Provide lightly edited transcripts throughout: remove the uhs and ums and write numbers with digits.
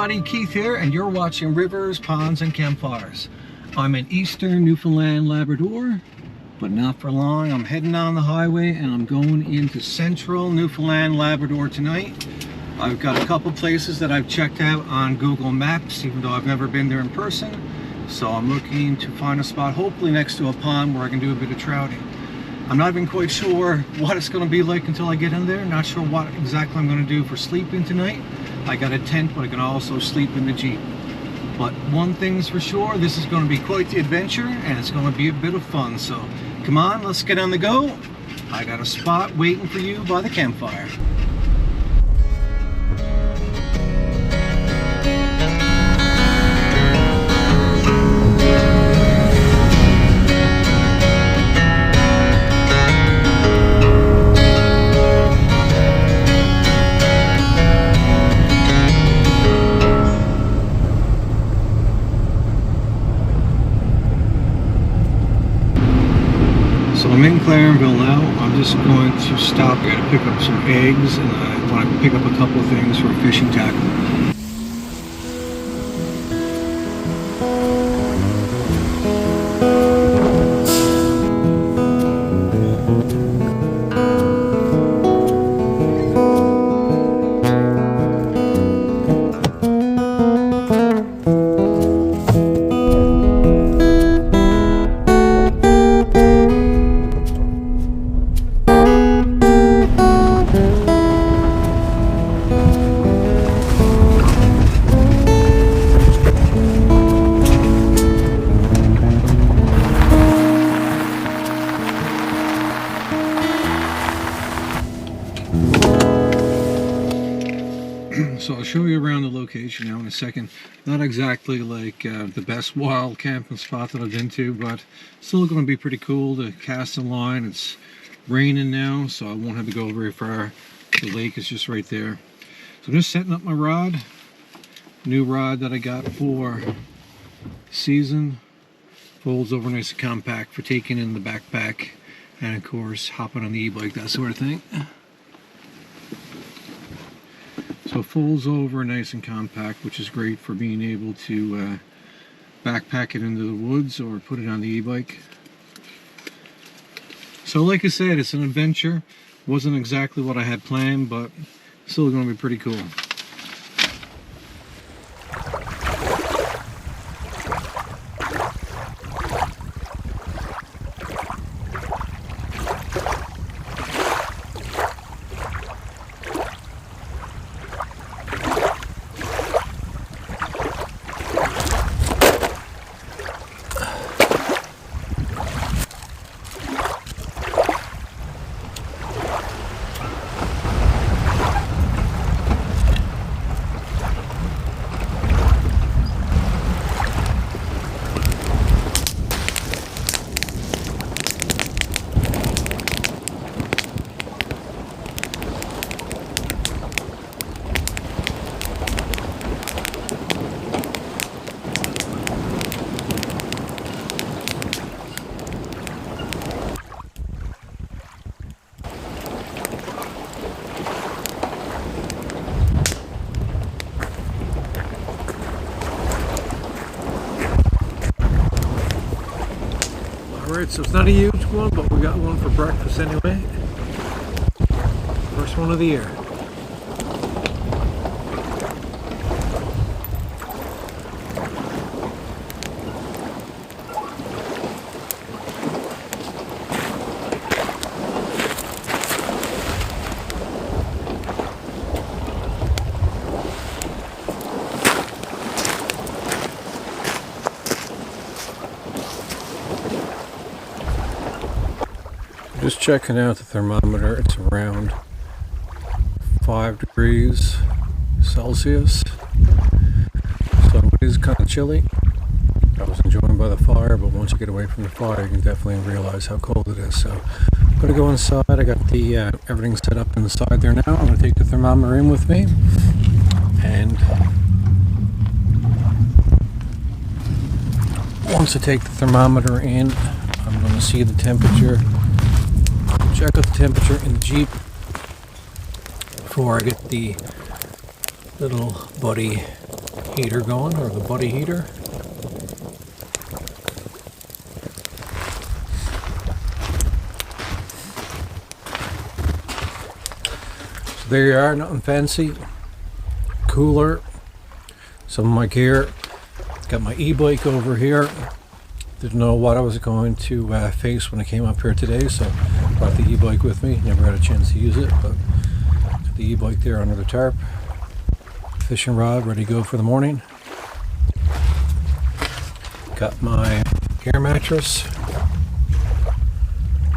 everybody, Keith here, and you're watching Rivers, Ponds, and Campfires. I'm in eastern Newfoundland, Labrador, but not for long. I'm heading on the highway and I'm going into central Newfoundland, Labrador tonight. I've got a couple places that I've checked out on Google Maps, even though I've never been there in person. So I'm looking to find a spot, hopefully next to a pond, where I can do a bit of trouting. I'm not even quite sure what it's going to be like until I get in there. Not sure what exactly I'm going to do for sleeping tonight. I got a tent, but I can also sleep in the Jeep. But one thing's for sure, this is going to be quite the adventure, and it's going to be a bit of fun. So come on, let's get on the go. I got a spot waiting for you by the campfire. So I'm in Clarenville now. I'm just going to stop here to pick up some eggs, and I want to pick up a couple of things for fishing tackle. So I'll show you around the location now in a second. Not exactly like the best wild camping spot that I've been to, but still going to be pretty cool to cast a line. It's raining now, so I won't have to go very far. The lake is just right there. So I'm just setting up my rod. New rod that I got for season. Folds over nice and compact for taking in the backpack, and of course hopping on the e-bike, that sort of thing. So it folds over nice and compact, which is great for being able to backpack it into the woods or put it on the e-bike. So like I said, it's an adventure. Wasn't exactly what I had planned, but still going to be pretty cool. Alright, so it's not a huge one, but we got one for breakfast anyway. First one of the year. Just checking out the thermometer. It's around 5 degrees Celsius, so it is kind of chilly. I was enjoying by the fire, but once you get away from the fire you can definitely realize how cold it is. So I'm going to go inside. I got the everything set up inside there now. I'm going to take the thermometer in with me, and once I take the thermometer in, I'm going to see the temperature. Check out the temperature in the Jeep before I get the little buddy heater going, or the buddy heater. So there you are, nothing fancy. Cooler, some of my gear. Got my e-bike over here. Didn't know what I was going to face when I came up here today, so brought the e-bike with me. Never had a chance to use it, but got the e-bike there under the tarp. Fishing rod ready to go for the morning. Got my air mattress,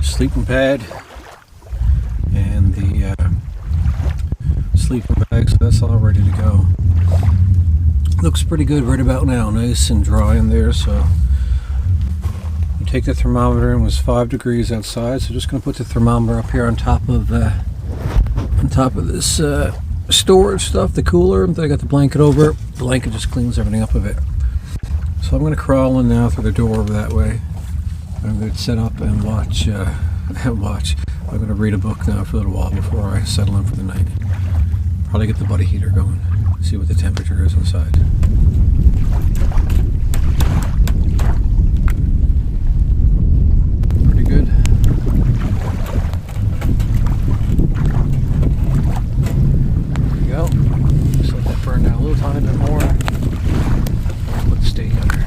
sleeping pad, and the sleeping bag, so that's all ready to go. Looks pretty good right about now, nice and dry in there. So you take the thermometer, and it was 5 degrees outside, so just going to put the thermometer up here on top of this storage stuff, the cooler. Then I got the blanket over it. The blanket just cleans everything up a bit. So I'm going to crawl in now through the door over that way. I'm going to set up and watch. I'm going to read a book now for a little while before I settle in for the night. Probably get the buddy heater going. See what the temperature is inside. Pretty good. There we go. Just let that burn down a little tiny bit more. Put the steak under.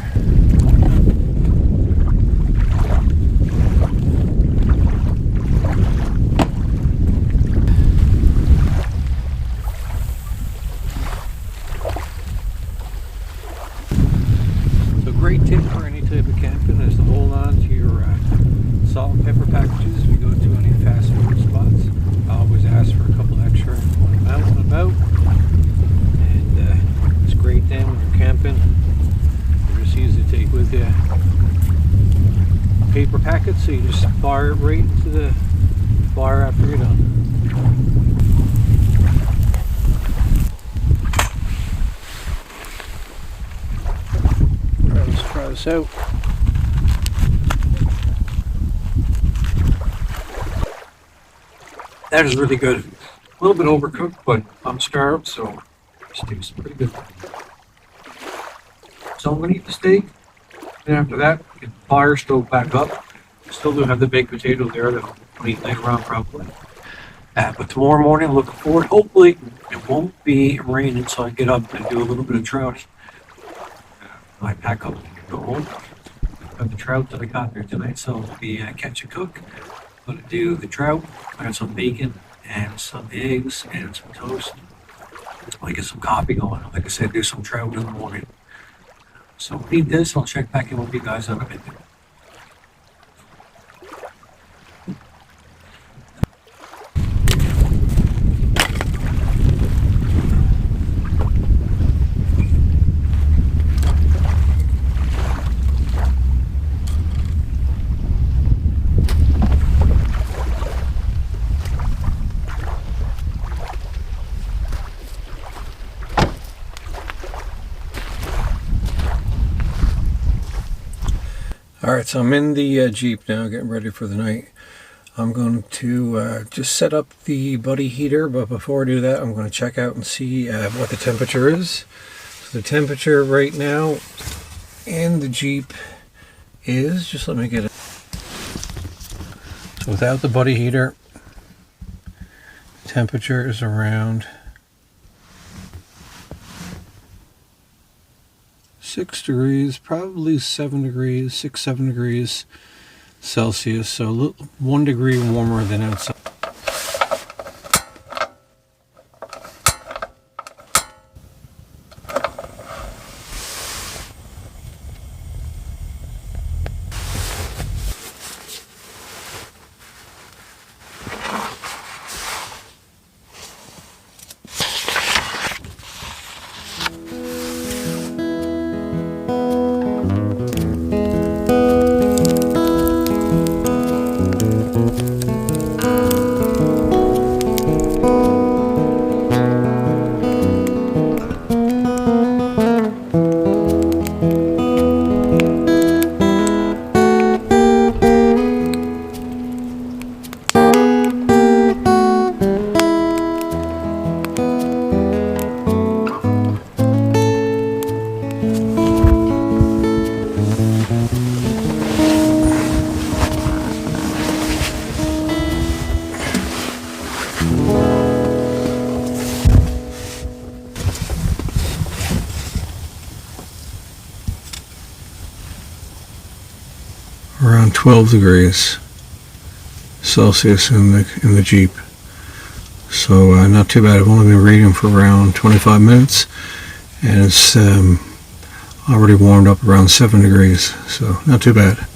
Great tip for any type of camping is to hold on to your salt and pepper packages if you go to any fast food spots. I always ask for a couple extra when I'm out and about. And it's great then when you're camping. They're just easy to take with you. Paper packets, so you just fire it right into the fire after you're done. Let's try this out. That is really good. A little bit overcooked, but I'm starved, so this tastes pretty good. So I'm going to eat the steak, and after that, get the fire stove back up. Still do have the baked potato there that I'll eat later on probably. But tomorrow morning, I'm looking forward. Hopefully, it won't be raining, so I get up and do a little bit of trouting. I pack up and go home. Got the trout that I got there tonight, so it'll be catch and cook. I'm gonna do the trout. I got some bacon and some eggs and some toast. I'll get some coffee going. Like I said, do some trout in the morning. So eat this. I'll check back in with you guys on a bit. Alright, so I'm in the Jeep now, getting ready for the night. I'm going to just set up the buddy heater, but before I do that, I'm going to check out and see what the temperature is. So the temperature right now in the Jeep is, just let me get it. So without the buddy heater, temperature is around 6 degrees, probably 7 degrees, 7 degrees Celsius, so 1 degree warmer than outside. around 12 degrees Celsius in the Jeep. So not too bad. I've only been reading for around 25 minutes, and it's already warmed up around 7 degrees, so not too bad.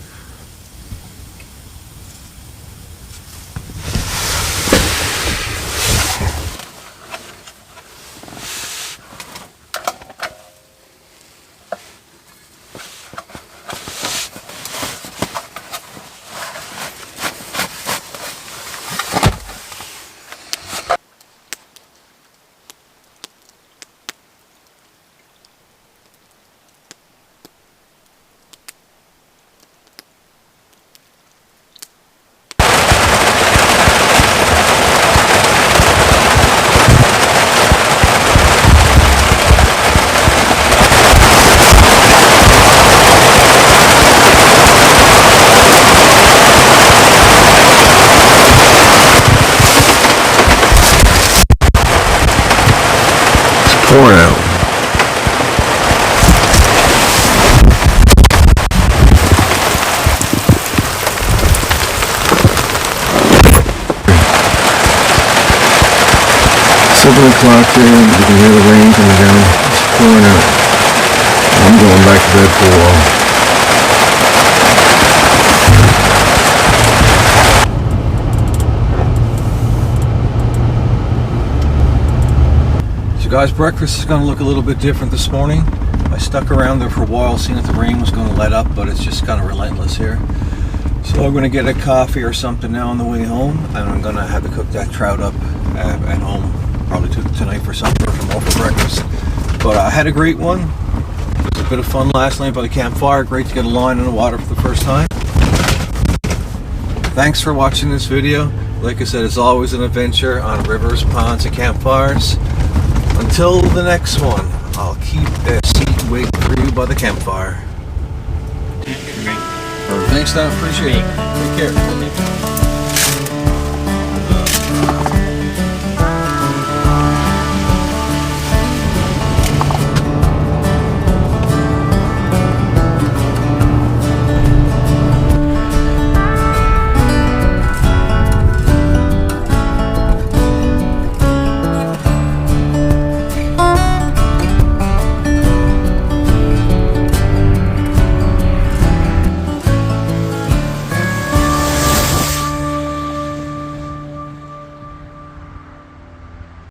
Pouring out. Seven o'clock here, you can hear the rain coming down. It's pouring out. I'm going back to bed for a while. Guys, breakfast is going to look a little bit different this morning. I stuck around there for a while seeing if the rain was going to let up, but it's just kind of relentless here. So I'm going to get a coffee or something now on the way home, and I'm going to have to cook that trout up at home, probably tonight for supper or tomorrow for breakfast. But I had a great one. It was a bit of fun last night by the campfire. Great to get a line in the water for the first time. Thanks for watching this video. Like I said, it's always an adventure on rivers, ponds, and campfires. Until the next one, I'll keep a seat waiting for you by the campfire. Thanks, Dan. Appreciate it. Take care.